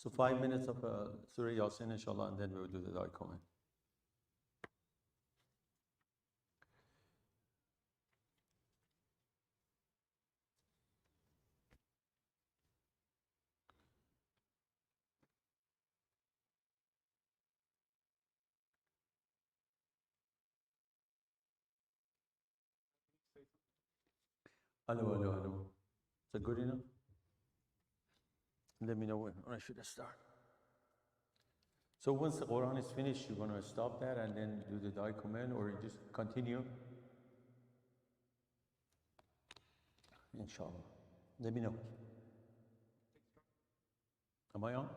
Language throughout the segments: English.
So 5 minutes of Surah Yasin, inshallah, and then we will do the dua comment. Hello, hello, hello. Is that good enough? Let me know when I should start. So once the Quran is finished, you're going to stop that and then do the dua comment, or you just continue? Inshallah. Let me know. Am I on?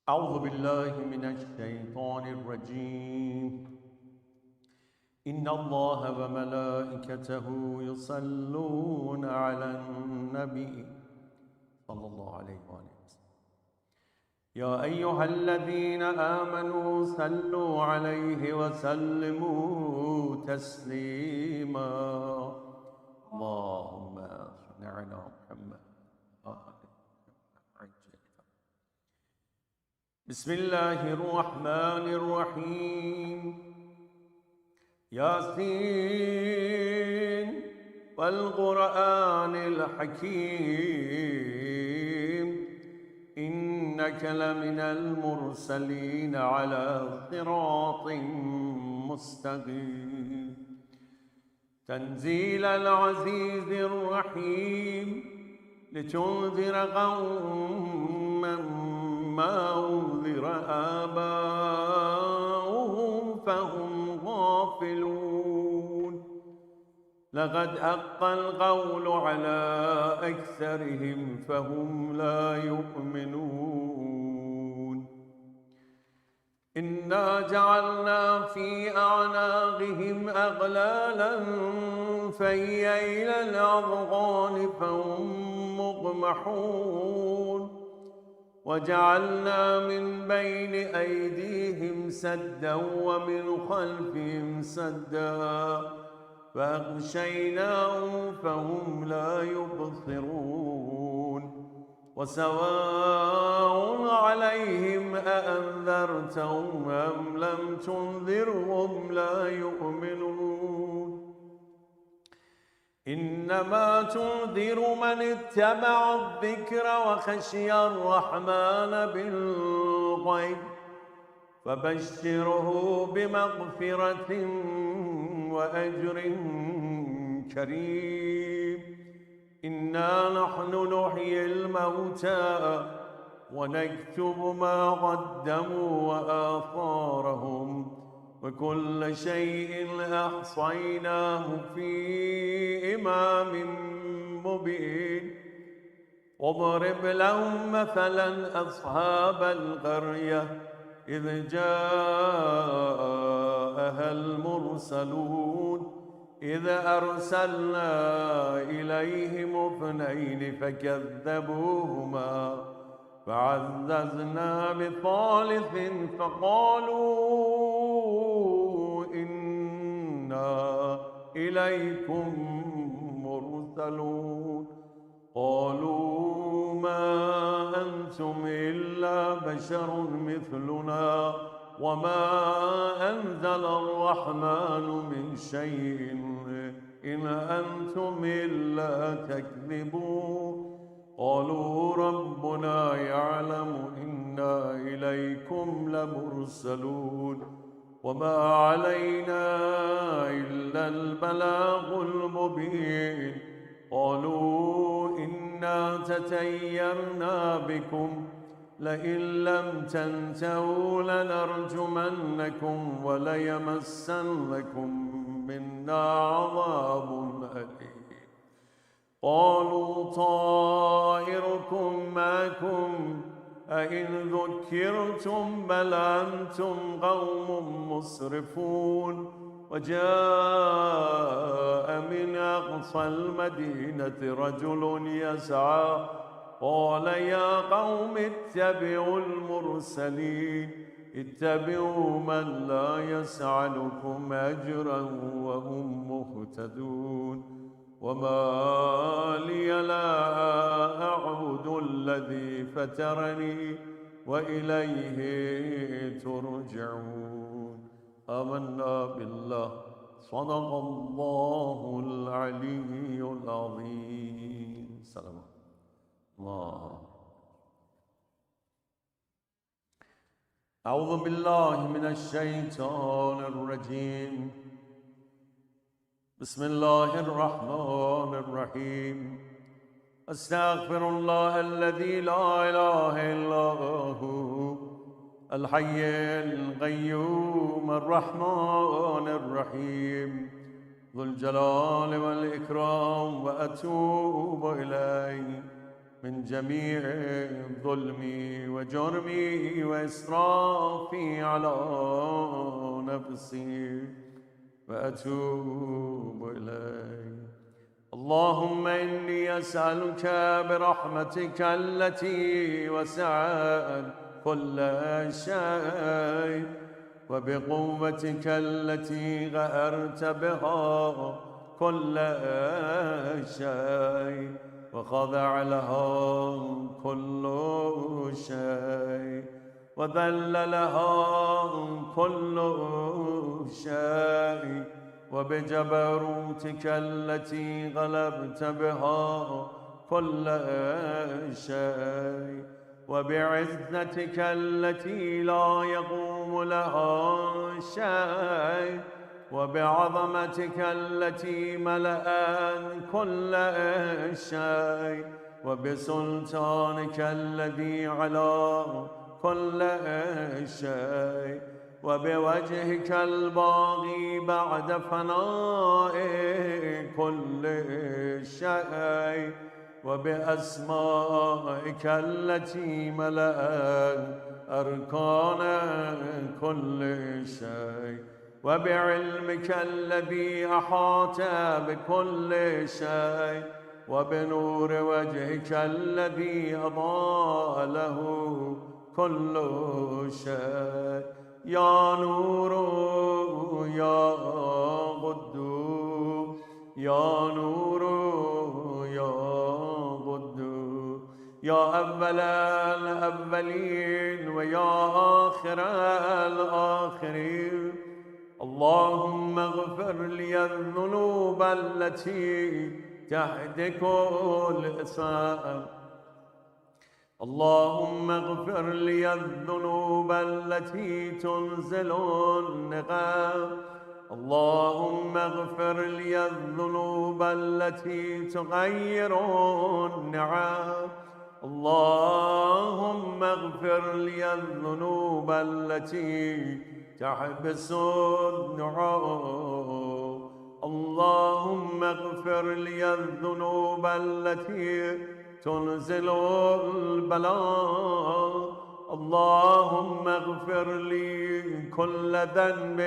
أعوذ بالله من الشيطان الرجيم. إن الله وملائكته يصلون على النبي صلى الله عليه وسلم يا أيها الذين آمنوا صلوا عليه وسلموا تسليما اللهم صل على محمد بسم الله الرحمن الرحيم ياسين والقرآن الحكيم إنك لمن المرسلين على صراط مستقيم تنزيل العزيز الرحيم لتنذر قوما ما أنذر آباؤهم فهم غافلون لقد حق القول على أكثرهم فهم لا يؤمنون إنا جعلنا في أعناقهم أغلالا فهي إلى الأذقان فهم مقمحون وجعلنا من بين أيديهم سدا ومن خلفهم سدا فأغشيناهم فهم لا يبصرون وسواء عليهم أأنذرتهم أم لم تنذرهم لا يؤمنون إنما تنذر من اتبع الذكر وخشي الرحمن بالغيب فبشره بمغفرة وأجر كريم إنا نحن نحيي الموتى ونكتب ما قدموا وآثارهم وكل شيء أحصيناه في إمام مبين واضرب لهم مثلا أصحاب القرية إذ جاءها المرسلون إذ أرسلنا إليهم اثنين فكذبوهما فعززنا بثالث فقالوا إنا إليكم مرسلون قالوا ما أنتم إلا بشر مثلنا وما أنزل الرحمن من شيء إن أنتم إلا تكذبون قالوا ربنا يعلم إنا إليكم لمرسلون وما علينا إلا البلاغ المبين قالوا إنا تطيرنا بكم لئن لم تنتهوا لنرجمنكم وليمسنكم منا عذاب أليم قالوا طائركم معكم أئن ذكرتم بل أنتم قوم مسرفون وجاء من أقصى المدينة رجل يسعى قال يا قوم اتبعوا المرسلين اتبعوا من لا يسألكم أجرا وهم مهتدون وما لي لا أعبد الذي فترني وإليه ترجعون. آمنا بالله. صدق الله العلي العظيم. سلام الله. أعوذ بالله من الشيطان الرجيم. بسم الله الرحمن الرحيم. أستغفر الله الذي لا إله إلا هو الحي القيوم الرحمن الرحيم ذو الجلال والإكرام، وأتوب إليه من جميع ظلمي وجرمي وإسرافي على نفسي، وأتوب إليه. اللهم إني أسألك برحمتك التي وسعت كل شيء، وبقوتك التي غأرت بها كل شيء، وخضع لها كل شيء، وذل لها كل شيء، وبجبروتك التي غلبت بها كل شيء، وبعزتك التي لا يقوم لها شيء، وبعظمتك التي ملأت كل شيء، وبسلطانك الذي على كل شيء، وبوجهك الباغي بعد فناء كل شيء، وبأسمائك التي ملأت أركان كل شيء، وبعلمك الذي أحاط بكل شيء، وبنور وجهك الذي أضاء له كل شيء. يا نور يا قدوس، يا نور يا قدوس، يا أول الأولين ويا آخر الآخرين. اللهم اغفر لي الذنوب التي تهتك الإثم، اللهم اغفر لي الذنوب التي تنزل النقم، اللهم اغفر لي الذنوب التي تغير النعم، اللهم اغفر لي الذنوب التي تحبس النعوم، اللهم اغفر لي الذنوب التي تنزل البلاء، اللهم اغفر لي كل ذنب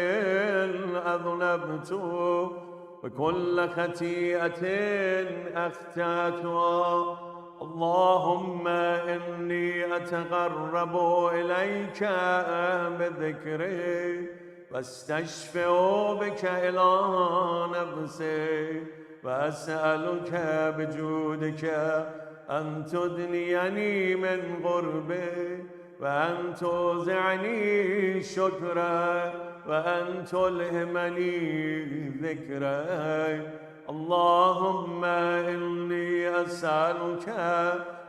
أذنبته وكل خطيئة أخطأتها. اللهم إني أتقرب إليك بذكري واستشفع بك إلى نفسي، وأسألك بجودك أن تدنيني من غربي، وأن توزعني شكرا، وأن تلهمني ذكري. اللهم إني أسألك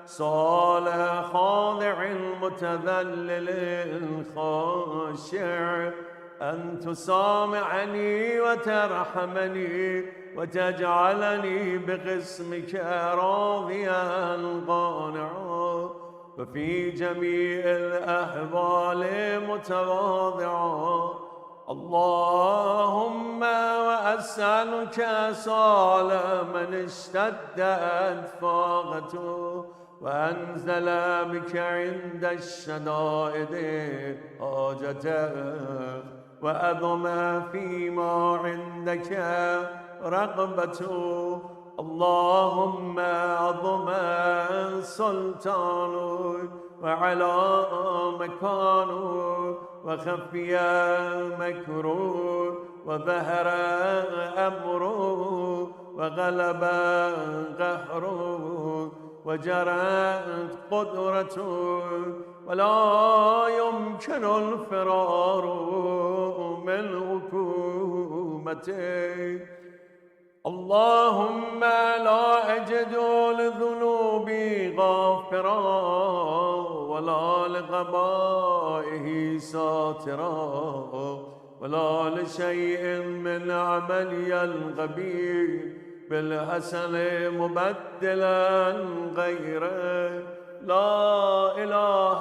صالح خاضع متذلل خاشع أن تسامعني وترحمني وتجعلني بقسمك راضيا قانعا، وفي جميع الأحوال متواضعا. اللهم وأسألك سؤال من اشتدت فاقته وأنزل بك عند الشدائد حاجته، وأضم فيما عندك رغبته. اللهم أضم سلطانه وعلى مكانه، وخفي مكروه وظهر أمره، وغلب قهره وجرت قدرته ولا يمكن الفرار من حكومته. اللهم لا أجد لذنوبي غافرا ولا لقبائه ساترا ولا لشيء من عملي القبيح بالحسن مبدلا غيره. لا إله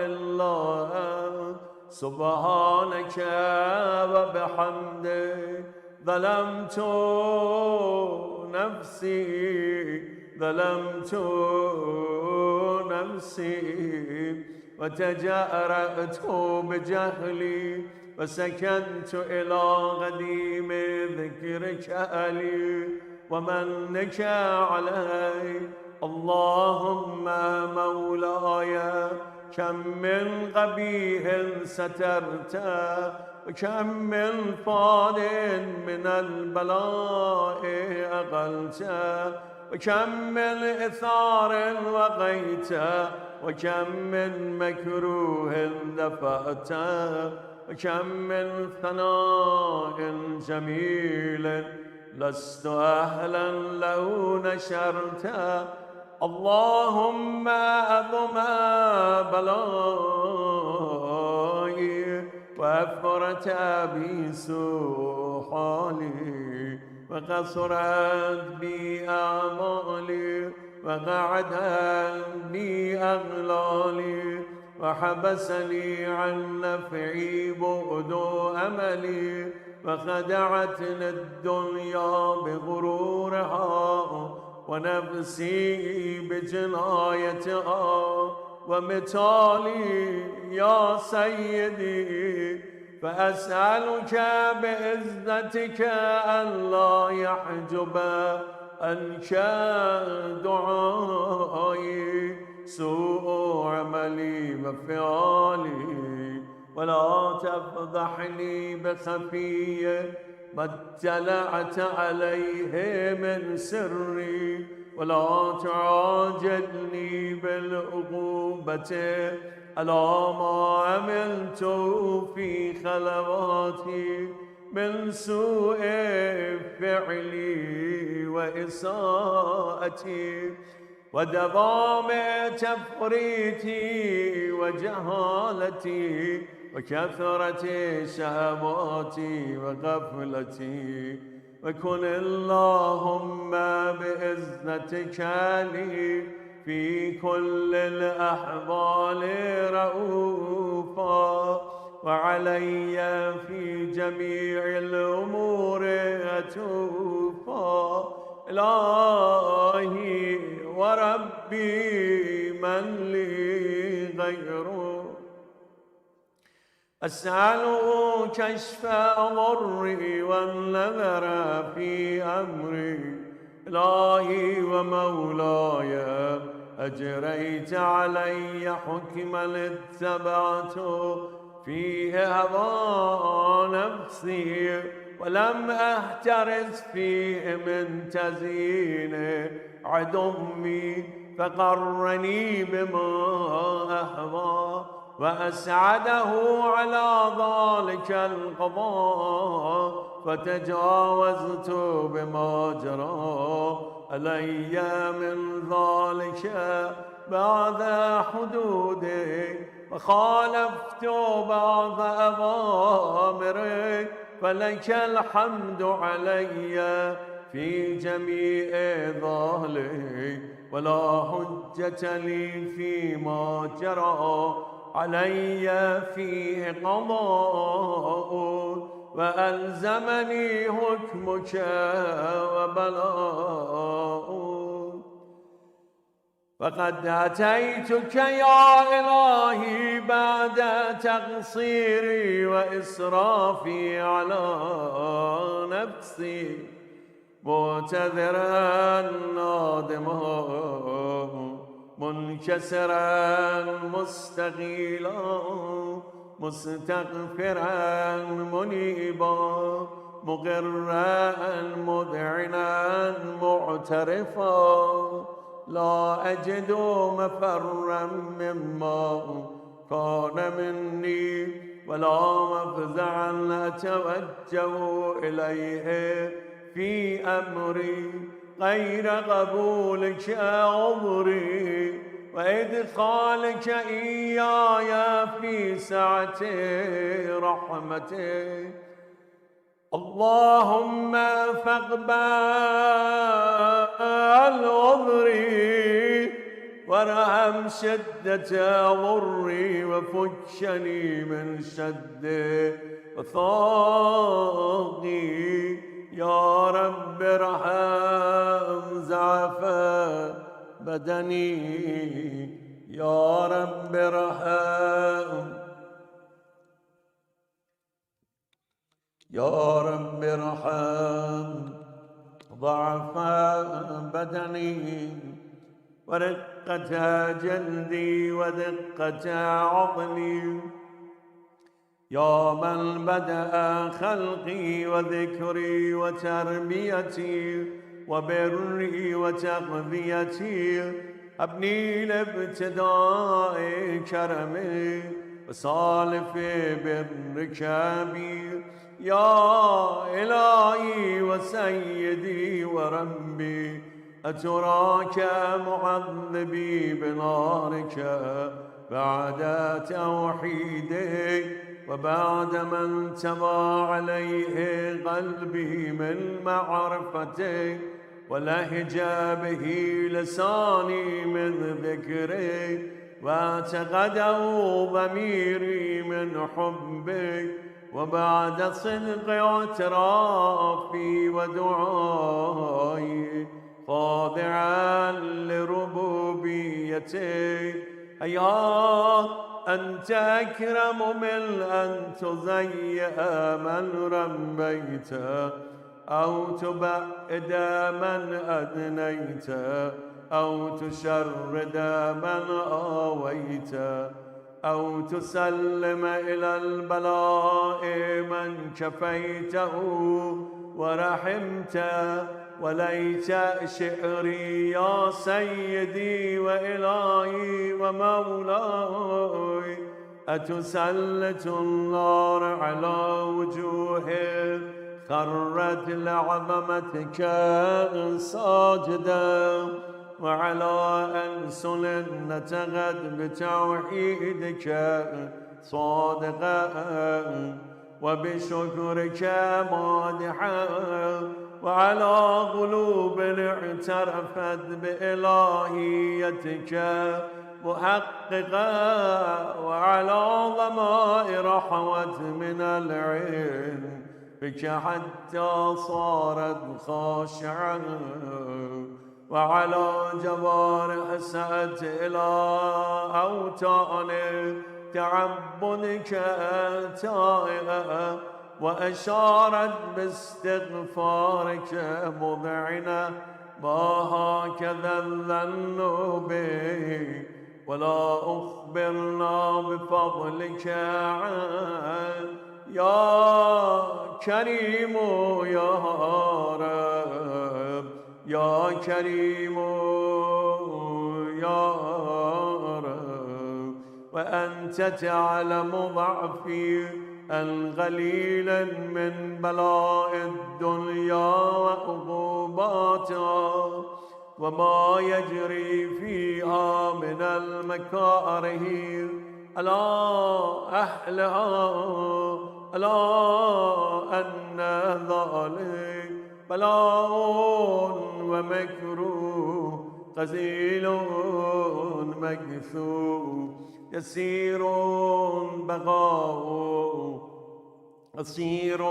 إلا أنت سبحانك وبحمدك ظلمت نفسي وتجأرأت بجهلي وسكنت إلى قديم ذكرك لي ومنك علي. اللهم مولاي كم من قبيح سترت وكم من فاد من البلاء أقلت وكم من إثار وقيت وكم من مكروه دفعت وكم من ثناء جميل لست أهلا له نشرت. اللهم أضم بلائي وأفرت بي سوء حالي وقصرت بي أعمالي وقعدت بي أغلالي وحبسني عن نفعي بعد أملي وخدعتني الدنيا بغرورها ونفسي بجنايتها ومثالي يا سيدي. فأسألك بعزتك ألا يحجب عنك دعائي سوء عملي وفعالي ولا تفضحني بخفي ما اطلعت عليه من سري ولا تعاجلني بالعقوبة على ما عملت في خلواتي من سوء فعلي وإساءتي ودوام تفريطي وجهالتي وكثرة شهواتي وغفلتي. وكن اللهم بإذنتك لي في كل الأحوال رؤوفا وعلي في جميع الأمور أتوفا. إلهي وربي من لي غيره أسأله كشف ضري والنذر في أمري. إلهي ومولاي أجريت علي حكما اتبعت فيه هوى نفسي ولم أحترس فيه من تزيين عدمي فقرني بما أهوى وأسعده على ذلك القضاء فتجاوزت بما جرى علي من ذلك بعد حدودي وخالفت بعض أوامرك فلك الحمد علي في جميع ذلك ولا حجة لي فيما جرى علي فيه قضاء وألزمني حكمك وبلاء. فقد أتيتك يا إلهي بعد تقصيري وإسرافي على نفسي معتذرا نادما منكسرا مستغيلا مستغفرا منيبا مقرا مذعنا معترفا لا أجد مفرا مما كان مني ولا مفزعا أتوجه إليه في أمري غير قبولك عذري وإدخالك إياي في سعة رحمتك. اللهم فاقبل عذري وارحم شدة ضري وفكني من شد وثاقي يا رب ارحم ضعف بدني يا رب ارحم يا رب ارحم ضعف بدني ورقة جلدي ودقة عقلي يا من بدأ خلقي وذكري وتربيتي وبري وتغذيتي ابني لابتداء كرمي وصالف بركابي يا إلهي وسيدي وربي أتراك معذبي بنارك بعد توحيدك وبعد ما انتبى عليه قلبي من معرفتك ولهج به لساني من ذكرك واعتقده ضميري من حبك وبعد صدق اعترافي ودعائي خاضعا لربوبيتك هيا أنت أكرم من أن تضيع من ربيت أو تبعد من أدنيت أو تشرد من آويت أو تسلم إلى البلاء من كفيته ورحمت وليت شعري يا سيدي وإلهي ومولاي أتسلط النار على وجوه خرت لعظمتك ساجدا وعلى ألسن نتغت بتوحيدك صادقا وبشكرك مادحا وعلى قلوب اعترفت بإلهيتك محققا وعلى ضمائر حوت من العلم بك حتى صارت خاشعا وعلى جوارح سأت إلى أوتان تعبدك تائها وأشارت باستغفارك مذعنة ما هكذا الظن بي ولا أخبرنا بفضلك يا كريم يا رب يا كريم يا رب وأنت تعلم ضعفي القليل من بلاء الدنيا وعقوباتها وما يجري فيها من المكاره ألا أهلها ألا أن ذلك بلاء ومكروه قزيل مكثوب يسير بقاء قصير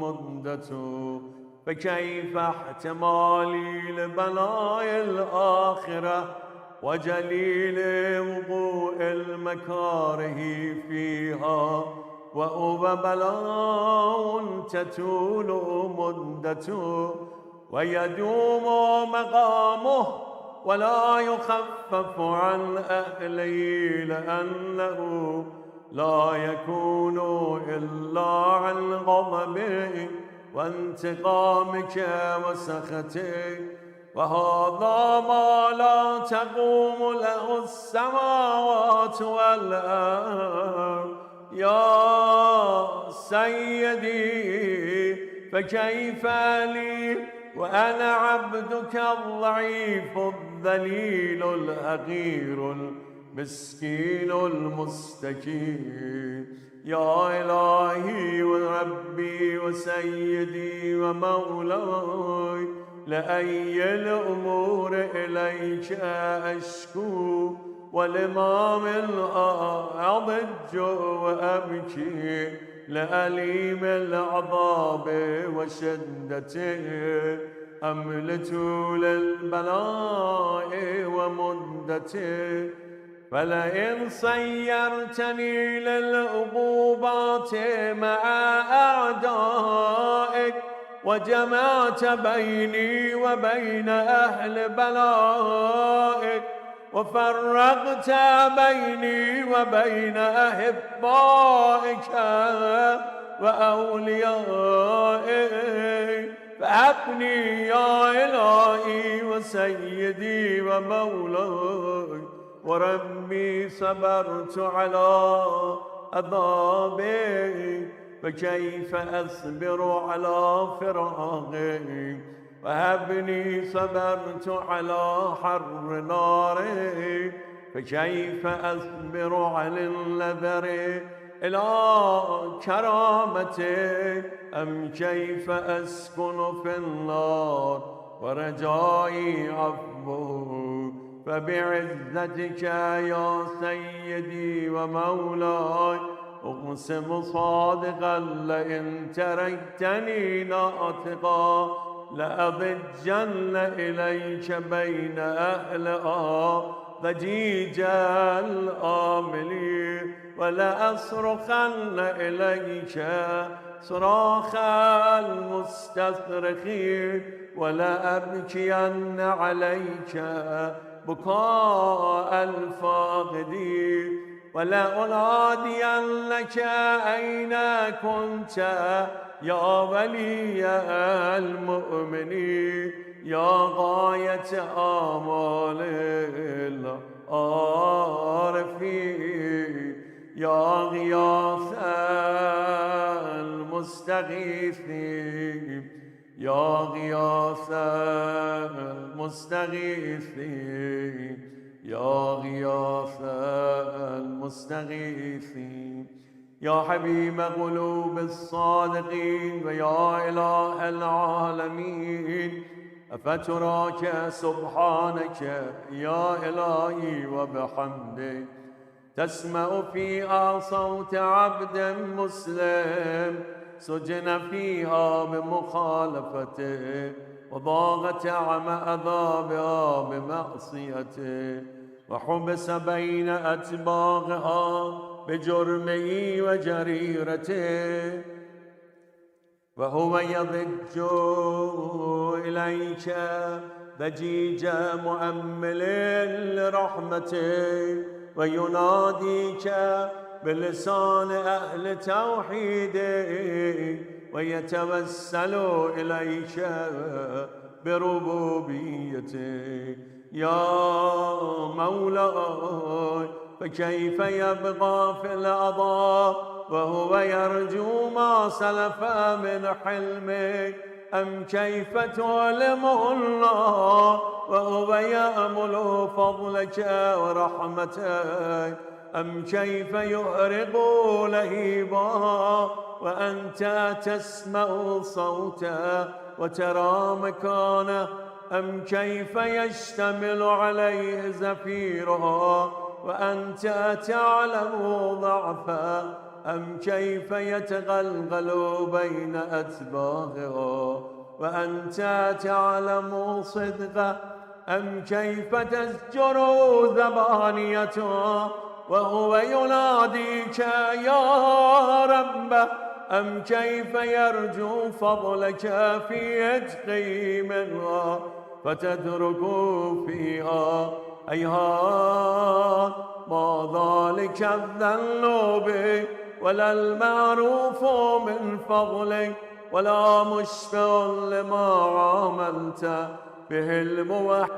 مدته فكيف احتمالي لبلاء الآخرة وجليل وقوع المكاره فيها وأوب بلاء تطول مدته ويدوم مقامه ولا يخفف عن أهله لأنه لا يكون إلا عن غضبك وانتقامك وسخطك، وهذا ما لا تقوم له السماوات والأرض. يا سيدي فكيف لي وأنا عبدك الضعيف الذليل الحقير المسكين المستكين. يا إلهي وربي وسيدي ومولاي، لأي الأمور إليك أشكو، ولما من أضج وأبكي، لأليم العذاب وشدته، أملت للبلاء ومدته. فلئن صيرتني للعقوبات مع أعدائك، وجمعت بيني وبين أهل بلائك، وفرقت بيني وبين أحبائك وأوليائك، فهبني يا إلهي وسيدي ومولاي وربي. صبرت على عذابك، فكيف أصبر على فراقك؟ وهبني صبرت على حر نارك، فكيف أصبر على النذر إلى كرامتك؟ أم كيف أسكن في النار ورجائي عفوك؟ فبعزتك يا سيدي ومولاي أقسم صادقا، لئن تركتني ناطقا لأضجن إليك بين أهلها ضجيج الآملين، ولأصرخن إليك صراخ المستصرخين، ولأبكين عليك بكاء الفاقدين، ولأنادينك أين كنت يا ولي المؤمنين، يا غاية آمال العارفين، يا غياث المستغيثين، يا غياث المستغيثين، يا غياث المستغيثين، يا حبيب قلوب الصادقين، ويا إله العالمين. أفتراك سبحانك يا إلهي وبحمدك تسمع فيها صوت عبد مسلم سجن فيها بمخالفته، وضاغت عم عذابها بمعصيته، وحبس بين أتباعها بجرمه وجريرته، وهو يضج إليك ضجيج مؤمل لرحمته، ويناديك بلسان أهل توحيده، ويتوسل إليك بربوبيته. يا مولاي فكيف يبقى في العذاب وهو يرجو ما سلف من حلمك؟ أم كيف تعلمه الله وهو يأمل فضلك ورحمتك؟ أم كيف يؤرق لهيبا وأنت تسمع صوته وترى مكانه؟ أم كيف يشتمل عليه زفيرها وأنت تعلم ضعفه؟ أم كيف يتغلغل بين أتباعها وأنت تعلم صدقه؟ أم كيف تزجر زبانيته وهو يناديك يا رب؟ أم كيف يرجو فضلك في عتقه منها فتترك فيها أيها ما ذلك الذنوب ولا المعروف من فضلك ولا مشفع لما عاملت به الموحد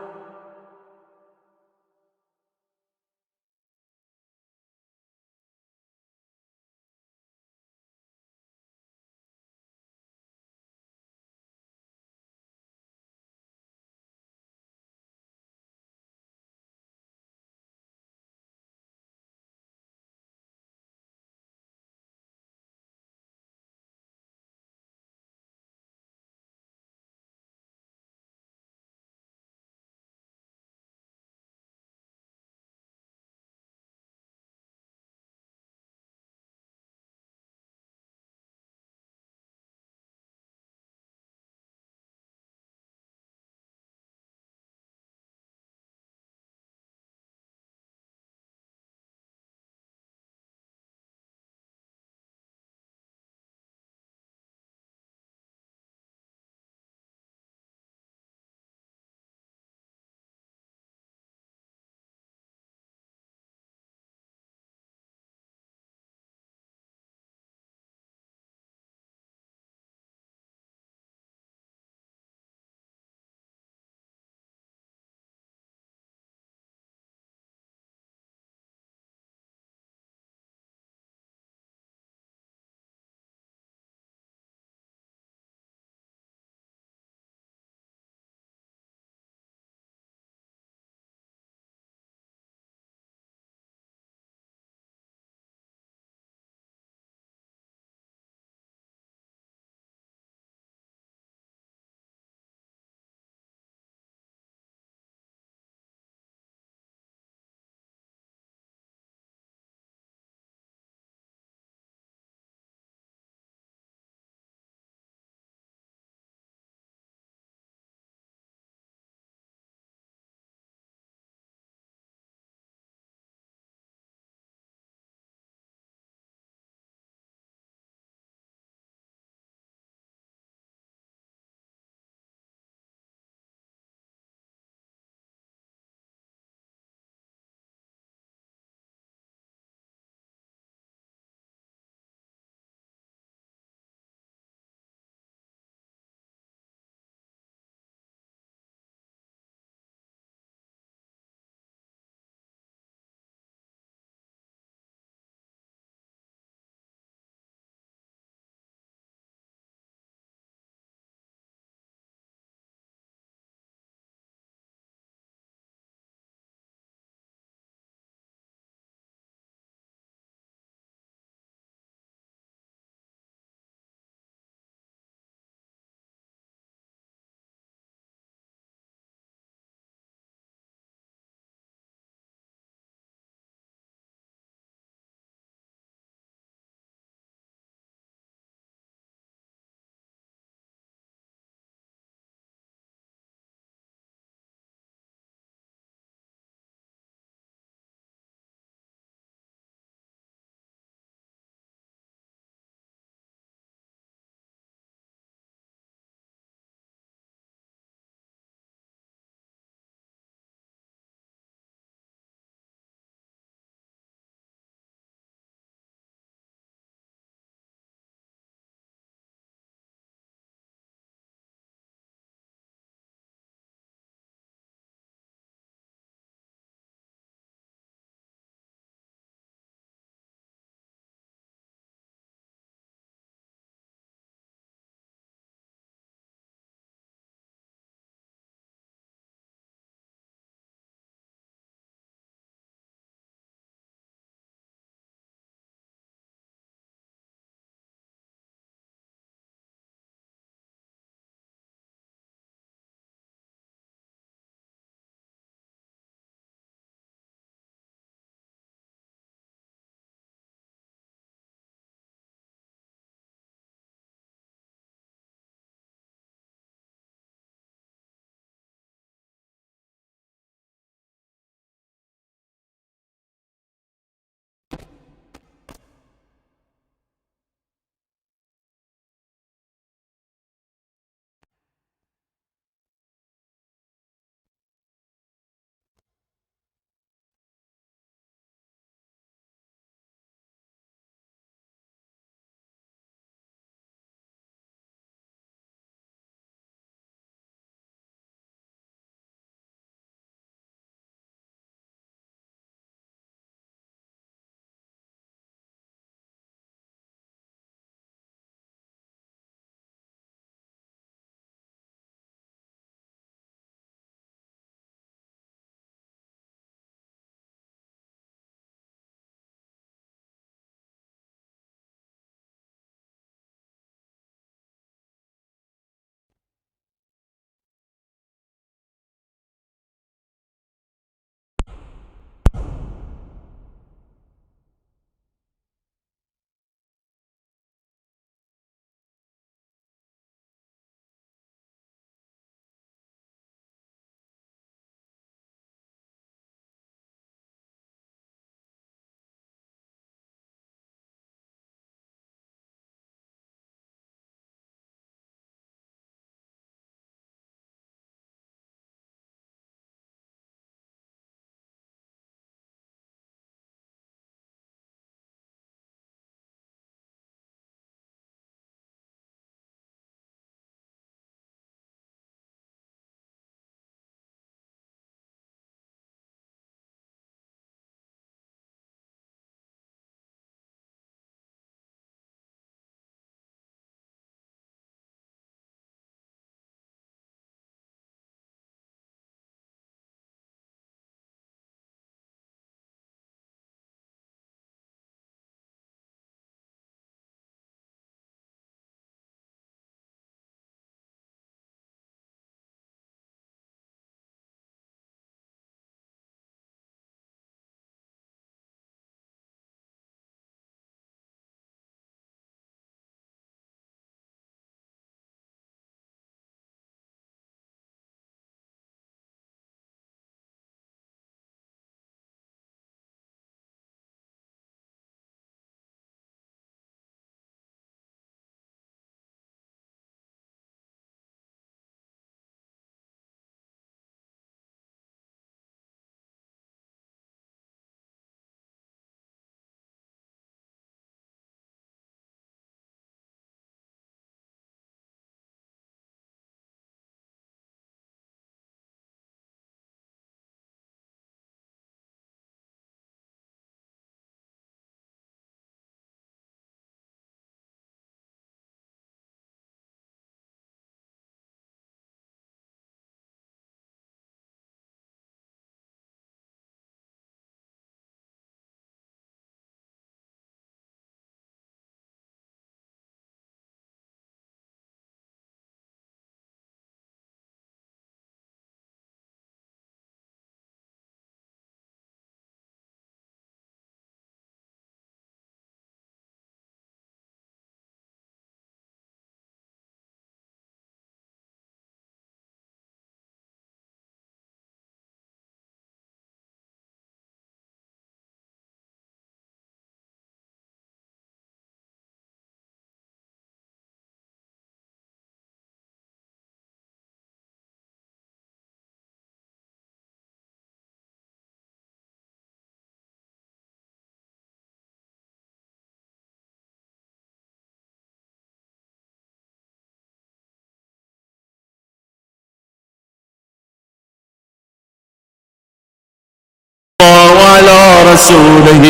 رسوله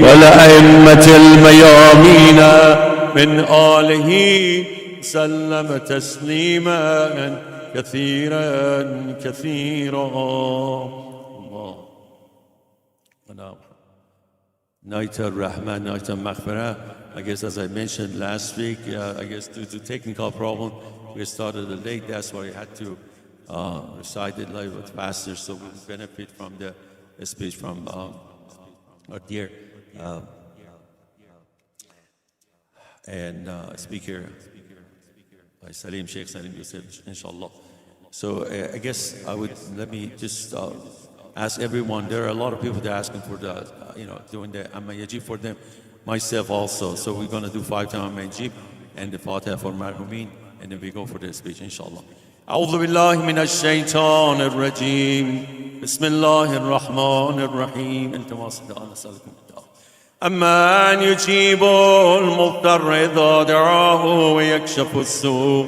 والأئمة الميامين من آله سلم تسليما كثيرا كثيرا. الله. Night al-Rahman, Night al-Maghfirah. I guess as I mentioned last week, I guess due to technical problem, we started late. That's why I had to recite it live with faster, so we benefit from the speech from our dear and speaker, Sheikh Salim Yusufali, inshallah. So I guess let me just ask everyone. There are a lot of people that are asking for the, doing the Amma Yajib for them. Myself also. So we're going to do 5 times Amma Yajib and the Fatiha for Marhumin, and then we go for the speech, inshallah. أعوذ بالله من الشيطان الرجيم بسم الله الرحمن الرحيم أنت واصل أنا أسألكم أمن يجيب المضطر إذا دعاه ويكشف السوء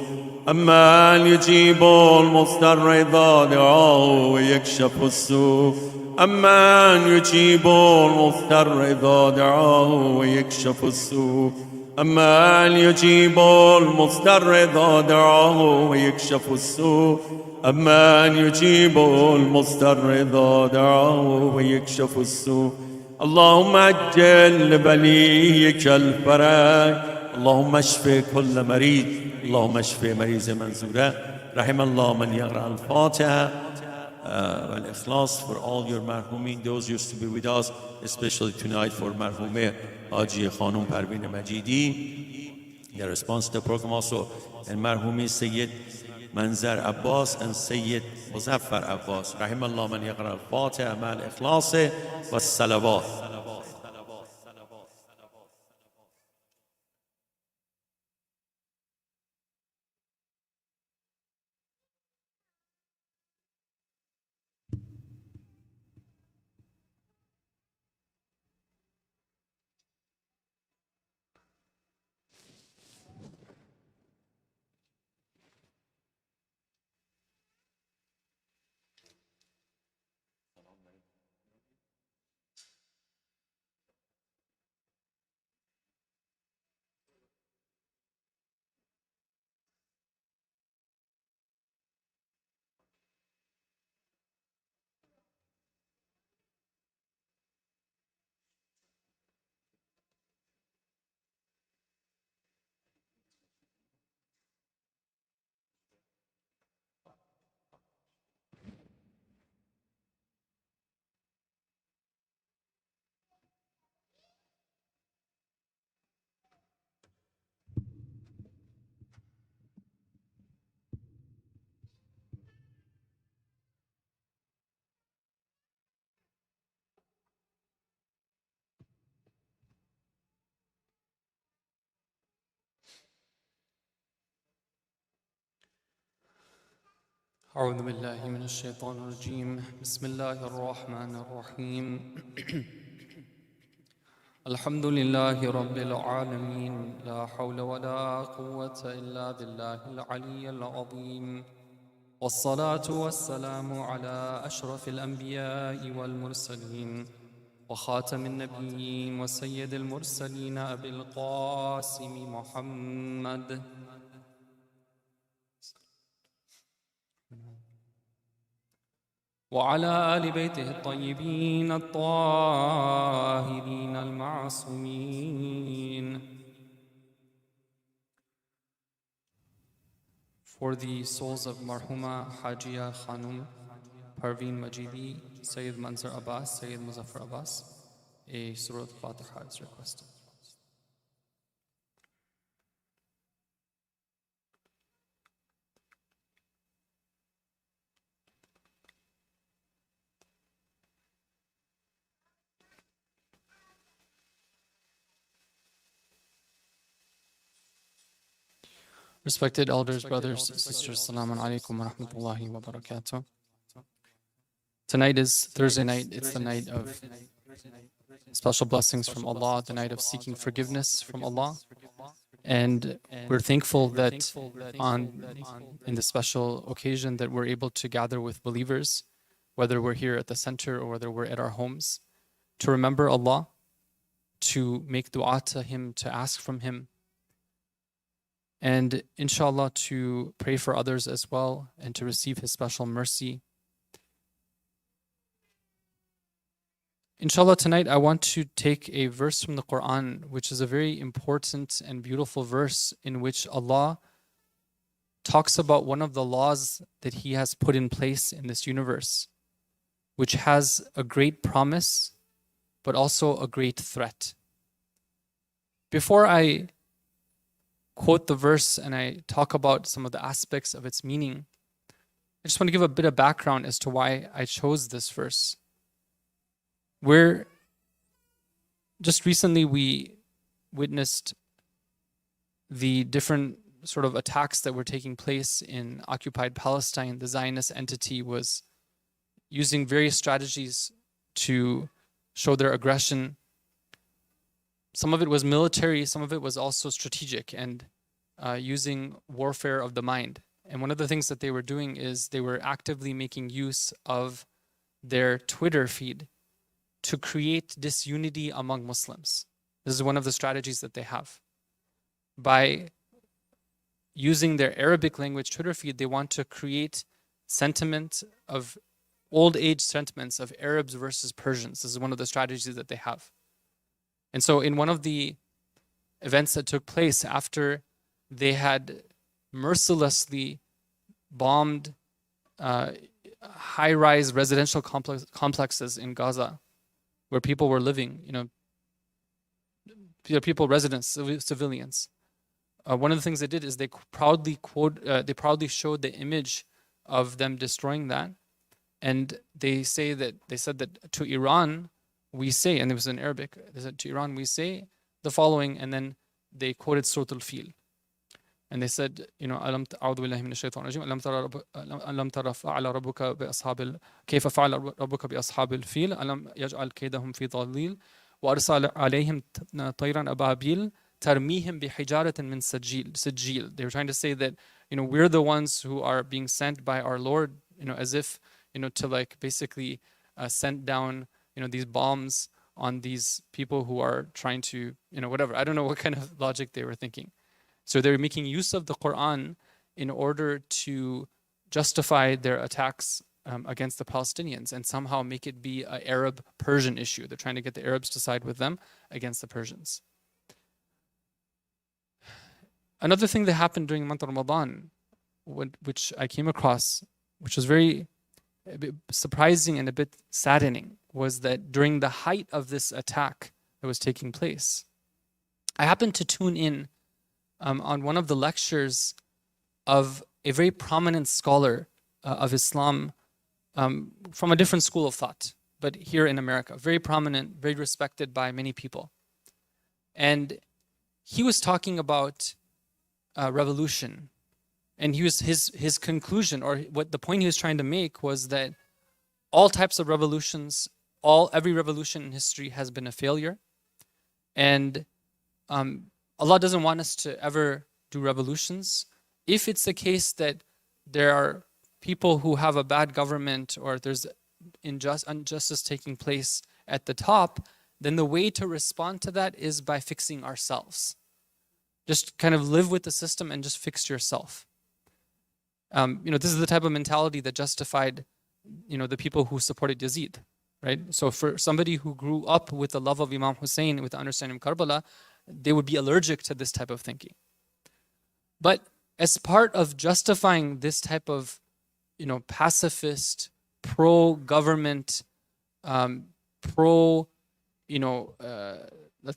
أمن يجيب المضطر إذا دعاه ويكشف السوء أمن يجيب المضطر إذا دعاه ويكشف السوء أمن يجيب المضطر إذا دعاه ويكشف السوء أمن يجيب المضطر إذا دعاه ويكشف السوء اللهم أجل لبليك الفرج اللهم اشف كل مريض اللهم اشف مريض منزورة رحم الله من يقرأ الفاتحة والإخلاص for all your marhumin, those used to be with us, especially tonight for marhume Haji Khanum Parveen Majidi, the response to the program also, and marhumin Sayyid Manzar Abbas and Sayyid Muzaffar Abbas. رحم الله من يقرأ الفاتحة مع الإخلاص والصلوات. أعوذ بالله من الشيطان الرجيم بسم الله الرحمن الرحيم الحمد لله رب العالمين لا حول ولا قوة إلا بالله العلي العظيم والصلاة والسلام على أشرف الأنبياء والمرسلين وخاتم النبيين وسيد المرسلين أبي القاسم محمد وعلى آل بيته الطيبين الطاهرين المعصومين. For the souls of Marhuma Hajia Khanum Parveen Majidi, Sayyid Manzar Abbas, Sayyid Muzaffar Abbas, a Surah Fatiha is requested. Respected elders, brothers, sisters, Assalamu alaikum wa rahmatullahi wa barakatuh. Tonight is Thursday night. It's the night of special blessings from Allah, the night of seeking forgiveness from Allah. And we're thankful that in this special occasion that we're able to gather with believers, whether we're here at the center or whether we're at our homes, to remember Allah, to make dua to Him, to ask from Him, and inshallah to pray for others as well and to receive His special mercy. Inshallah, tonight I want to take a verse from the Quran, which is a very important and beautiful verse in which Allah talks about one of the laws that He has put in place in this universe, which has a great promise, but also a great threat. Before I quote the verse and I talk about some of the aspects of its meaning, I just want to give a bit of background as to why I chose this verse. Just recently we witnessed the different sort of attacks that were taking place in occupied Palestine. The Zionist entity was using various strategies to show their aggression. Some of it was military, some of it was also strategic and using warfare of the mind. And one of the things that they were doing is they were actively making use of their Twitter feed to create disunity among Muslims. This is one of the strategies that they have. By using their Arabic language Twitter feed, they want to create old age sentiments of Arabs versus Persians. This is one of the strategies that they have. And so in one of the events that took place after they had mercilessly bombed high-rise residential complexes in Gaza, where people were living, residents, civilians. One of the things they did is they proudly showed the image of them destroying that, and they said that to Iran we say, and it was in Arabic, they said to Iran we say the following, and then they quoted Surah Al-Fil. And they said, أَلَمْ أَعُوذُ بِاللَّهِ مِنَ الشَّيْطَانِ الرَّجِيمِ أَلَمْ تَرَ فَعَلَ رَبُّكَ كيف فعل ربك بأصحاب الفيل ألم يجعل كيدهم في ضليل وأرسل عليهم طيرا أبابيل ترميهم بحجارة من سجيل. They were trying to say that, we're the ones who are being sent by our Lord, as if, to like basically send down, these bombs on these people who are trying to, whatever. I don't know what kind of logic they were thinking. So they're making use of the Quran in order to justify their attacks against the Palestinians and somehow make it be an Arab-Persian issue. They're trying to get the Arabs to side with them against the Persians. Another thing that happened during the month of Ramadan, which I came across, which was a bit surprising and a bit saddening, was that during the height of this attack that was taking place, I happened to tune in on one of the lectures of a very prominent scholar of Islam from a different school of thought, but here in America, very prominent, very respected by many people. And he was talking about revolution, and his conclusion, or what the point he was trying to make, was that all types of revolutions, every revolution in history has been a failure, and Allah doesn't want us to ever do revolutions. If it's the case that there are people who have a bad government or there's injustice taking place at the top, then the way to respond to that is by fixing ourselves. Just kind of live with the system and just fix yourself. This is the type of mentality that justified, the people who supported Yazid, right? So for somebody who grew up with the love of Imam Hussein, with the understanding of Karbala, they would be allergic to this type of thinking. But as part of justifying this type of, pacifist, pro-government, let's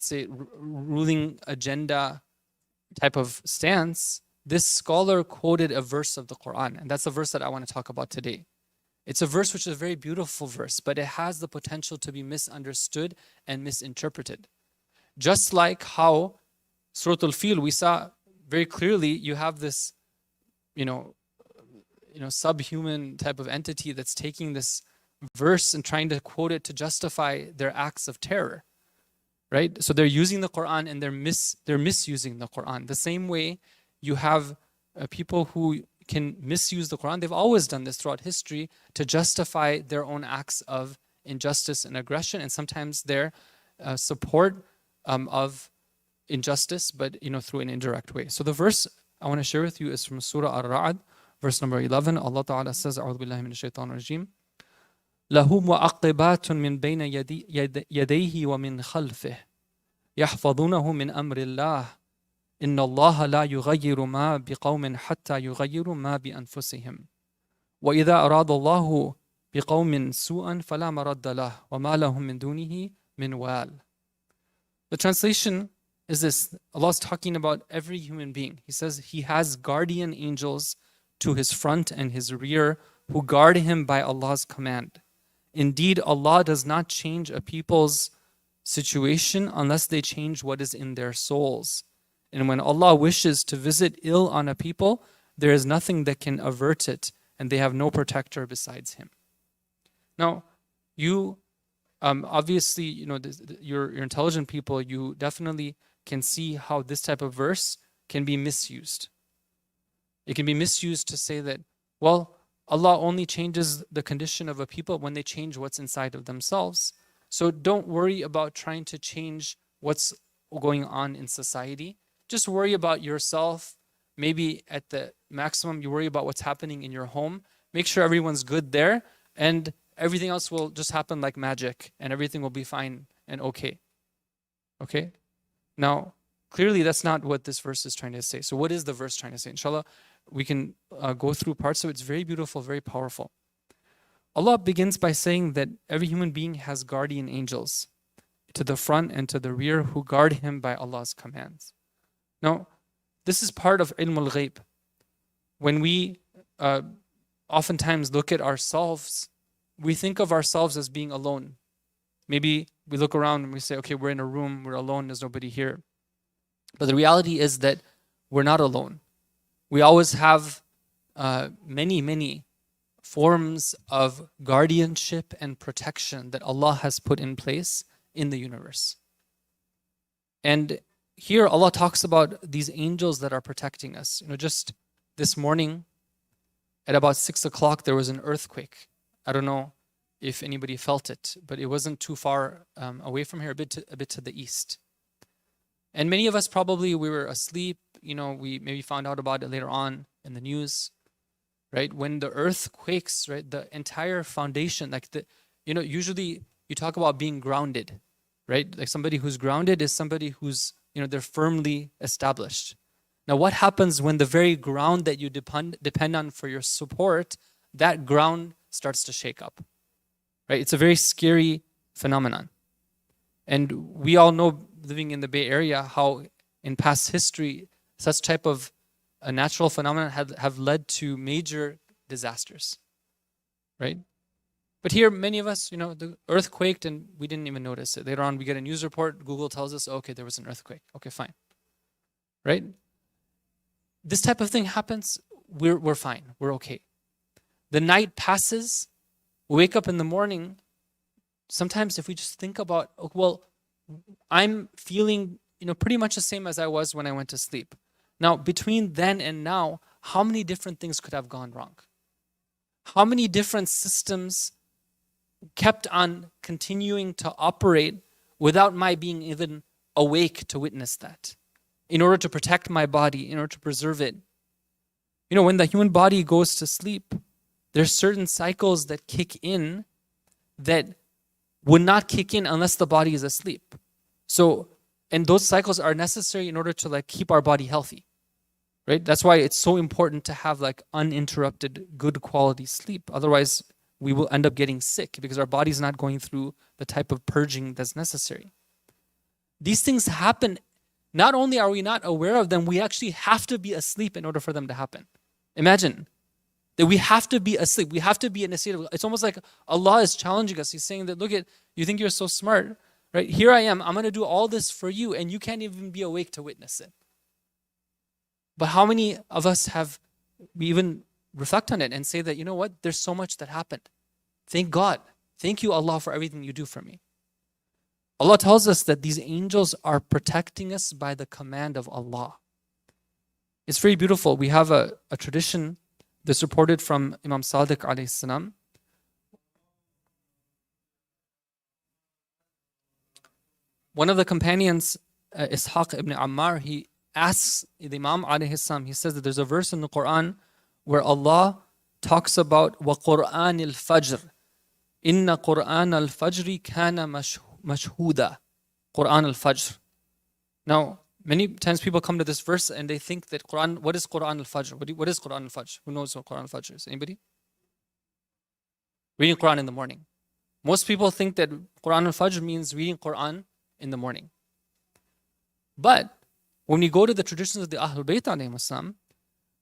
say, ruling agenda type of stance, this scholar quoted a verse of the Quran, and that's the verse that I want to talk about today. It's a verse which is a very beautiful verse, but it has the potential to be misunderstood and misinterpreted. Just like how Surah Al-Fil, we saw very clearly, you have this, subhuman type of entity that's taking this verse and trying to quote it to justify their acts of terror, right? So they're using the Quran and they're misusing the Quran. The same way you have people who can misuse the Quran. They've always done this throughout history to justify their own acts of injustice and aggression, and sometimes their support of injustice, but through an indirect way. So the verse I want to share with you is from Surah Ar-Ra'd, verse number 11. Allah Ta'ala says, A'udhu billahi minash shaitanir rajim. لَهُ مُعَقِّبَاتٌ مِّن بَيْنِ يَدَيْهِ وَمِنْ خَلْفِهِ يَحْفَظُونَهُ مِنْ أَمْرِ اللَّهِ إِنَّ اللَّهَ لَا يُغَيِّرُ مَا بِقَوْمٍ حَتَّى يُغَيِّرُوا مَا بِأَنفُسِهِمْ وَإِذَا أَرَادَ اللَّهُ بِقَوْمٍ سُوءًا فَلَا مَرَدَّ لَهُ وَمَا لَهُم مِّن دُونِهِ مِنْ وَالٍ. The translation is this. Allah is talking about every human being. He says He has guardian angels to His front and His rear who guard Him by Allah's command. Indeed, Allah does not change a people's situation unless they change what is in their souls. And when Allah wishes to visit ill on a people, there is nothing that can avert it, and they have no protector besides Him. Now, you obviously, you're intelligent people, you definitely can see how this type of verse can be misused. It can be misused to say that, well, Allah only changes the condition of a people when they change what's inside of themselves. So don't worry about trying to change what's going on in society. Just worry about yourself. Maybe at the maximum, you worry about what's happening in your home. Make sure everyone's good there, and everything else will just happen like magic, and everything will be fine and okay. Okay? Now, clearly that's not what this verse is trying to say. So what is the verse trying to say? Inshallah, we can go through parts of it. It's very beautiful, very powerful. Allah begins by saying that every human being has guardian angels to the front and to the rear who guard him by Allah's commands. Now, this is part of ilm al-ghayb. When we oftentimes look at ourselves, we think of ourselves as being alone. Maybe we look around and we say, okay, we're in a room, we're alone, there's nobody here. But the reality is that we're not alone. We always have many forms of guardianship and protection that Allah has put in place in the universe. And here Allah talks about these angels that are protecting us. Just this morning at about 6 o'clock, there was an earthquake. I don't know if anybody felt it, but it wasn't too far away from here, a bit to the east. And many of us probably, we were asleep, we maybe found out about it later on in the news, right? When the earth quakes, right, the entire foundation, usually you talk about being grounded, right? Like somebody who's grounded is somebody who's, they're firmly established. Now, what happens when the very ground that you depend on for your support, that ground starts to shake up, right? It's a very scary phenomenon. And we all know, living in the Bay Area, how in past history, such type of a natural phenomenon have led to major disasters, right? But here, many of us, the earth quaked and we didn't even notice it. Later on, we get a news report, Google tells us, okay, there was an earthquake. Okay, fine, right? This type of thing happens, we're fine, we're okay. The night passes, we wake up in the morning. Sometimes if we just think about, well, I'm feeling, pretty much the same as I was when I went to sleep. Now, between then and now, how many different things could have gone wrong? How many different systems kept on continuing to operate without my being even awake to witness that, in order to protect my body, in order to preserve it? When the human body goes to sleep, there's certain cycles that kick in that would not kick in unless the body is asleep. So, and those cycles are necessary in order to keep our body healthy, right? That's why it's so important to have uninterrupted, good quality sleep. Otherwise, we will end up getting sick because our body's not going through the type of purging that's necessary. These things happen. Not only are we not aware of them, we actually have to be asleep in order for them to happen. Imagine that we have to be asleep. We have to be in a state of, it's almost like Allah is challenging us. He's saying that, look at, you think you're so smart, right? Here I am. I'm going to do all this for you, and you can't even be awake to witness it. But how many of us we even reflect on it and say that, what? There's so much that happened. Thank God. Thank you, Allah, for everything you do for me. Allah tells us that these angels are protecting us by the command of Allah. It's very beautiful. We have a tradition that's reported from Imam Sadiq alayhi salam. one of the companions, Ishaq ibn Ammar, he asks the Imam alayhi salam, he says that there's a verse in the Quran where Allah talks about وَقُرْآنِ الْفَجْرِ إِنَّ قُرْآنَ الْفَجْرِ كَانَ مَشْهُودًا. Quran al-Fajr. Now, many times people come to this verse and they think that Quran, what is Quran al-Fajr? What is Quran al-Fajr? Who knows what Quran al-Fajr is? Anybody? Reading Quran in the morning. Most people think that Quran al-Fajr means reading Quran in the morning. But when we go to the traditions of the Ahlul Bayt alayhim assalam,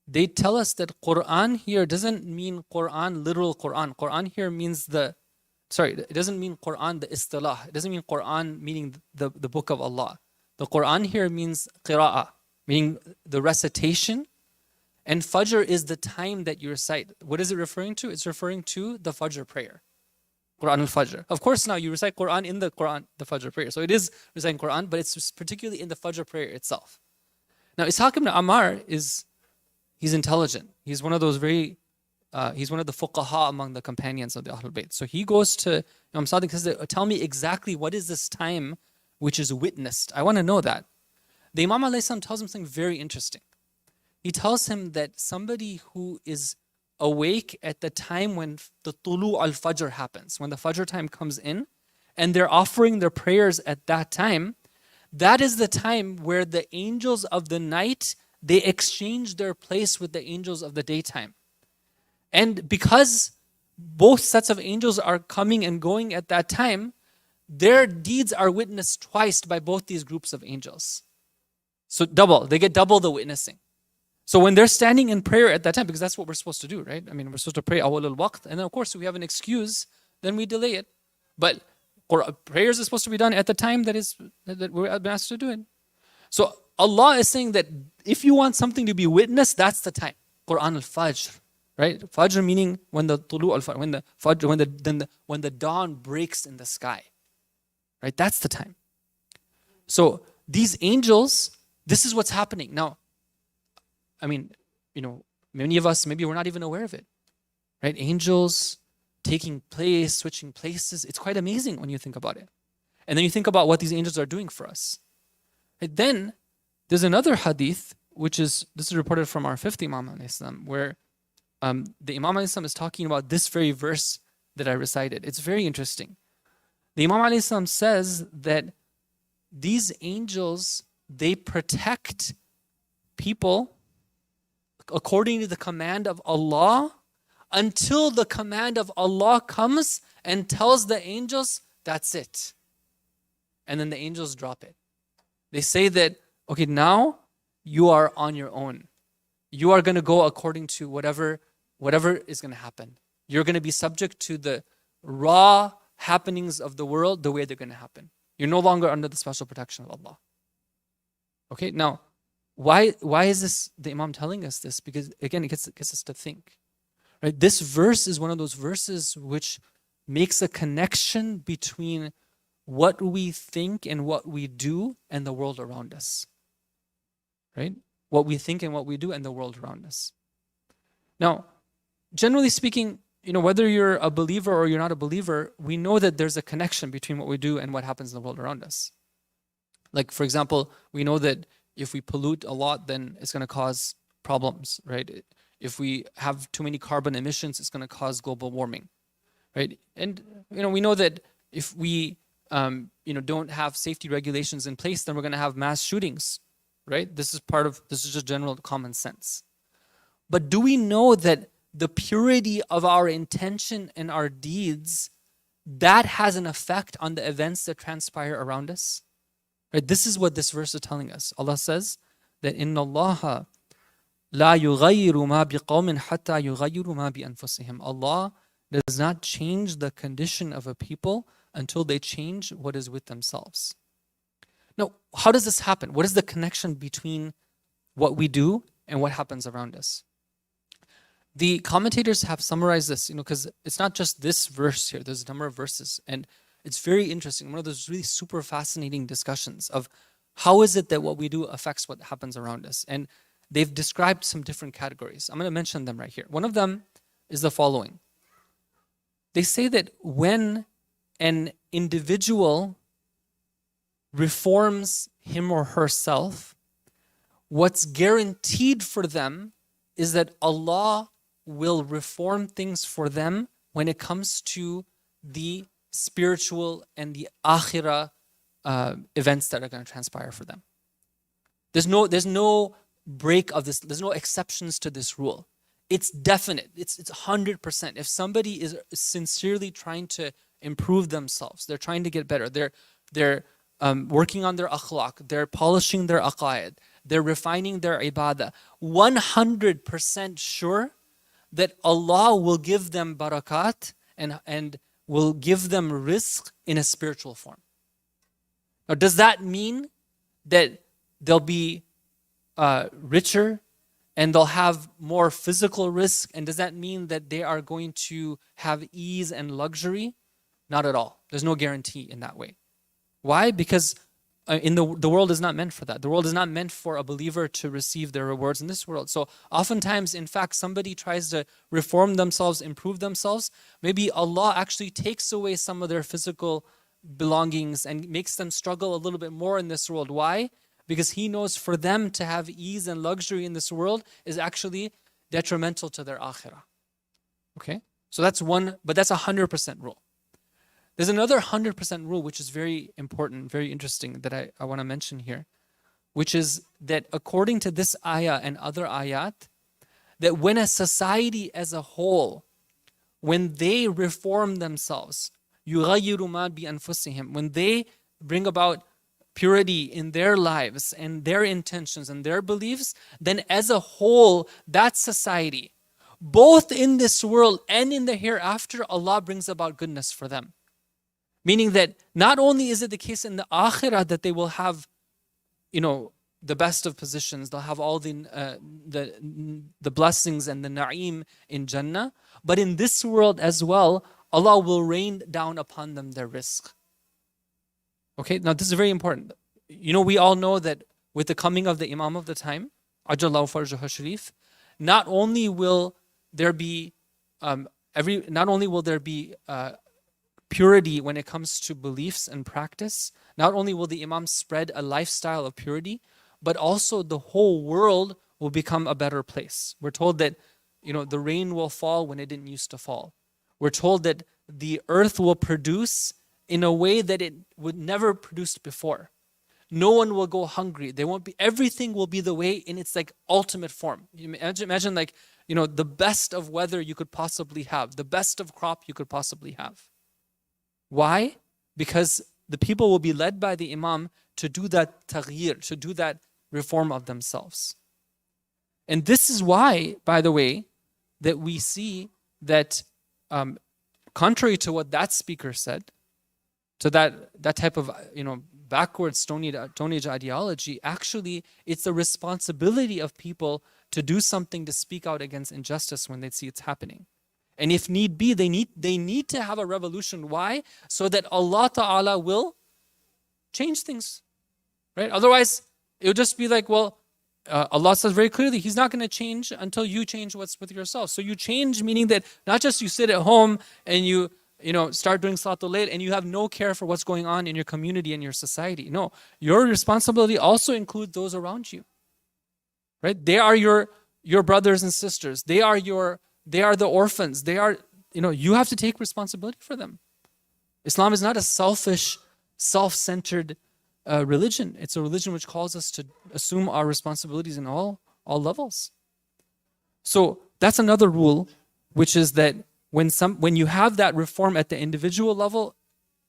they tell us that Quran here doesn't mean Quran, literal Quran. Quran here means it doesn't mean Quran, the istilah. It doesn't mean Quran meaning the book of Allah. The Quran here means qira'ah, meaning the recitation. And Fajr is the time that you recite. What is it referring to? It's referring to the Fajr prayer. Quran al-Fajr. Of course, now you recite Quran in the Quran, the Fajr prayer. So it is reciting Quran, but it's particularly in the Fajr prayer itself. Now, Ishaq ibn Ammar he's intelligent. He's one of those he's one of the fuqaha among the companions of the Ahlul Bayt. So he goes to Imam Sadiq and says, tell me exactly what is this time which is witnessed. I want to know that. The Imam alayhi salam tells him something very interesting. He tells him that somebody who is awake at the time when the tulu al-fajr happens, when the fajr time comes in, and they're offering their prayers at that time, that is the time where the angels of the night, they exchange their place with the angels of the daytime. And because both sets of angels are coming and going at that time, their deeds are witnessed twice by both these groups of angels. So they get double the witnessing. So when they're standing in prayer at that time, because that's what we're supposed to do, right? I mean, we're supposed to pray awal al-waqt, and then of course if we have an excuse, then we delay it. But prayers are supposed to be done at the time that we're asked to do it. So Allah is saying that if you want something to be witnessed, that's the time. Quran al-Fajr, right? Fajr meaning when the tulu al-Fajr, when the dawn breaks in the sky, right? That's the time. So these angels, this is what's happening now. I mean, many of us, maybe we're not even aware of it, right? Angels taking place, switching places. It's quite amazing when you think about it. And then you think about what these angels are doing for us. Right? Then there's another hadith, this is reported from our fifth Imam al-Islam, where the Imam al-Islam is talking about this very verse that I recited. It's very interesting. The Imam al-Islam says that these angels, they protect people according to the command of Allah until the command of Allah comes and tells the angels, that's it. And then the angels drop it. They say that, okay, now you are on your own. You are going to go according to whatever is going to happen. You're going to be subject to the raw happenings of the world the way they're going to happen. You're no longer under the special protection of Allah. Okay, now, why is this the Imam telling us this? Because again, it gets us to think. Right? This verse is one of those verses which makes a connection between what we think and what we do and the world around us. Right? What we think and what we do and the world around us. Now, generally speaking, whether you're a believer or you're not a believer, we know that there's a connection between what we do and what happens in the world around us. Like, for example, we know that if we pollute a lot, then it's going to cause problems, right? If we have too many carbon emissions, it's going to cause global warming, right? And we know that if we don't have safety regulations in place, then we're going to have mass shootings, right? This is just general common sense. But do we know that the purity of our intention and our deeds, that has an effect on the events that transpire around us? Right? This is what this verse is telling us. Allah says that إِنَّ اللَّهَ لَا يُغَيِّرُ مَا بِقَوْمٍ حَتَّى يُغَيِّرُ مَا بِأَنفُسِهِمْ. Allah does not change the condition of a people until they change what is with themselves. Now, how does this happen? What is the connection between what we do and what happens around us? The commentators have summarized this, because it's not just this verse here. There's a number of verses, and it's very interesting. One of those really super fascinating discussions of how is it that what we do affects what happens around us. And they've described some different categories. I'm going to mention them right here. One of them is the following. They say that when an individual reforms him or herself, what's guaranteed for them is that Allah will reform things for them when it comes to the spiritual and the akhirah events that are going to transpire for them. There's no break of this. There's no exceptions to this rule. It's definite. It's 100%. If somebody is sincerely trying to improve themselves, they're trying to get better. They're working on their akhlaq. They're polishing their aqaid. They're refining their ibadah. 100% sure that Allah will give them barakat and will give them rizq in a spiritual form. Now, does that mean that they'll be richer and they'll have more physical rizq? And does that mean that they are going to have ease and luxury? Not at all. There's no guarantee in that way. Why? Because the world is not meant for that. The world is not meant for a believer to receive their rewards in this world. So oftentimes, in fact, somebody tries to reform themselves, improve themselves. Maybe Allah actually takes away some of their physical belongings and makes them struggle a little bit more in this world. Why? Because He knows for them to have ease and luxury in this world is actually detrimental to their akhirah. Okay? So that's one, but that's 100% rule. There's another 100% rule which is very important, very interesting that I want to mention here, which is that according to this ayah and other ayat, that when a society as a whole, when they reform themselves, يُغَيِّرُ مَا بِأَنفُسِهِمْ, when they bring about purity in their lives and their intentions and their beliefs, then as a whole, that society, both in this world and in the hereafter, Allah brings about goodness for them. Meaning that not only is it the case in the akhirah that they will have, the best of positions, they'll have all the blessings and the na'im in Jannah, but in this world as well, Allah will rain down upon them their rizq. Okay, now this is very important. We all know that with the coming of the Imam of the time, Ajallahu Farjahu Sharif, not only will there be purity when it comes to beliefs and practice, not only will the Imam spread a lifestyle of purity, but also the whole world will become a better place. We're told that the rain will fall when it didn't used to fall. We're told that the earth will produce in a way that it would never produced before. No one will go hungry. There won't be, everything will be the way in its ultimate form. Imagine the best of weather you could possibly have, the best of crop you could possibly have. Why? Because the people will be led by the Imam to do that taghyir, to do that reform of themselves. And this is why, by the way, that we see that contrary to what that speaker said, to that type of backward Stone Age ideology, actually it's the responsibility of people to do something to speak out against injustice when they see it's happening. And if need be, they need to have a revolution. Why? So that Allah Ta'ala will change things. Right? Otherwise, it would just be Allah says very clearly, He's not going to change until you change what's with yourself. So you change, meaning that not just you sit at home and you start doing Salatul Layl and you have no care for what's going on in your community and your society. No, your responsibility also includes those around you. Right? They are your brothers and sisters. They are the orphans. You have to take responsibility for them. Islam is not a selfish, self-centered religion. It's a religion which calls us to assume our responsibilities in all levels. So that's another rule, which is that when you have that reform at the individual level,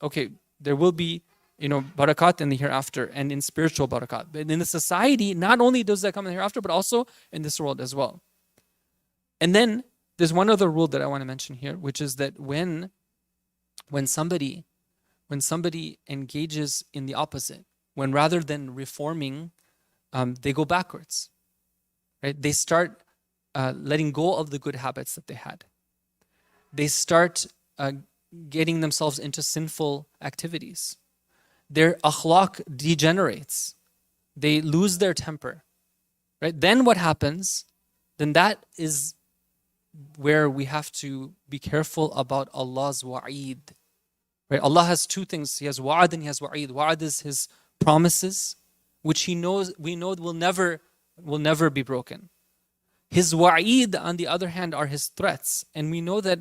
okay, there will be barakat in the hereafter and in spiritual barakat. But in the society, not only does that come in the hereafter, but also in this world as well. And then there's one other rule that I want to mention here, which is that when somebody engages in the opposite, when rather than reforming, they go backwards, right? They start letting go of the good habits that they had. They start getting themselves into sinful activities. Their akhlaq degenerates. They lose their temper, right? Then what happens? Then that is where we have to be careful about Allah's wa'id. Right? Allah has two things. He has wa'ad and He has wa'id. Wa'ad is His promises, which we know will never be broken. His wa'id, on the other hand, are his threats. And we know that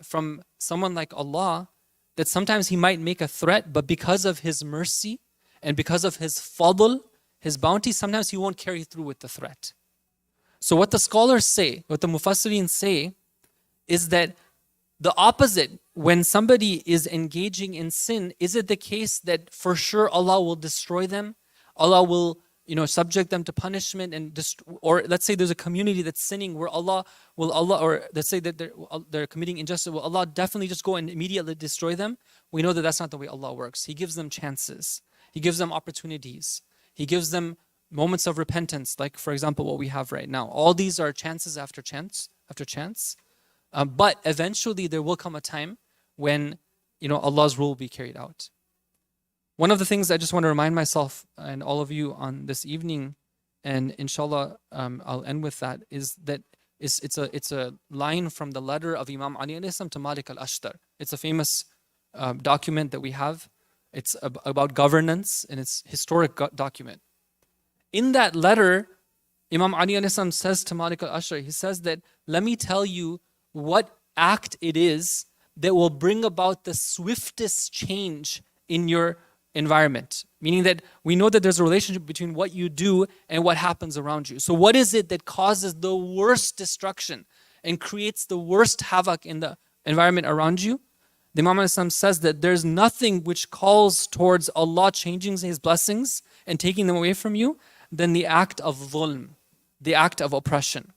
from someone like Allah, that sometimes he might make a threat, but because of his mercy and because of his fadl, his bounty, sometimes he won't carry through with the threat. So what the scholars say, what the mufassirin say, is that the opposite, when somebody is engaging in sin, is it the case that for sure Allah will destroy them? Allah will, subject them to punishment, or let's say there's a community that's sinning where Allah, or let's say that they're committing injustice, will Allah definitely just go and immediately destroy them? We know that that's not the way Allah works. He gives them chances. He gives them opportunities. He gives them moments of repentance, like for example what we have right now. All these are chances after chance after chance. But eventually there will come a time when Allah's rule will be carried out. One of the things I just want to remind myself and all of you on this evening, and inshallah I'll end with that, is that it's a line from the letter of Imam Ali alayhi salam to Malik al-Ashtar. It's a famous document that we have. It's about governance, and it's a historic document. In that letter, Imam Ali alayhi salam says to Malik al-Ashtar, he says that, let me tell you what act it is that will bring about the swiftest change in your environment. Meaning that we know that there's a relationship between what you do and what happens around you. So what is it that causes the worst destruction and creates the worst havoc in the environment around you? The Imam al-Islam says that there's nothing which calls towards Allah changing his blessings and taking them away from you than the act of dhulm, the act of oppression.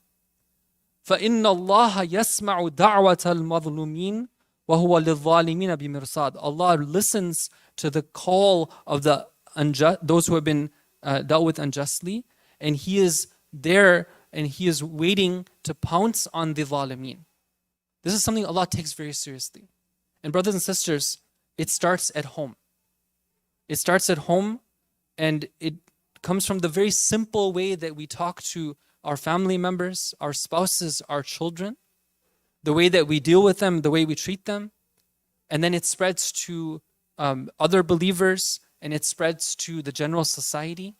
فَإِنَّ اللَّهَ يَسْمَعُ دَعْوَةَ الْمَظْلُومِينَ وَهُوَ لِلظَّالِمِينَ بِمِرْصَادٍ. Allah listens to the call of those who have been dealt with unjustly, and He is there and He is waiting to pounce on the zalimeen. This is something Allah takes very seriously. And brothers and sisters, it starts at home. It starts at home, and it comes from the very simple way that we talk to our family members, our spouses, our children, the way that we deal with them, the way we treat them. And then it spreads to other believers, and it spreads to the general society.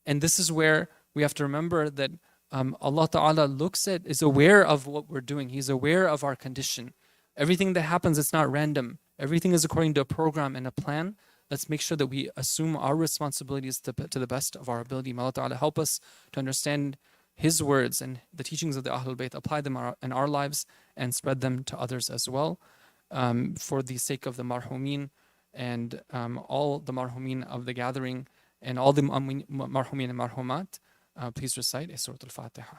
And this is where we have to remember that Allah Ta'ala is aware of what we're doing. He's aware of our condition. Everything that happens, it's not random. Everything is according to a program and a plan. Let's make sure that we assume our responsibilities to the best of our ability. May Allah Ta'ala help us to understand His words and the teachings of the Ahlul Bayt, apply them in our lives and spread them to others as well. For the sake of the marhumin and all the marhumin of the gathering and all the marhumin and marhumat, please recite Surah Al-Fatiha.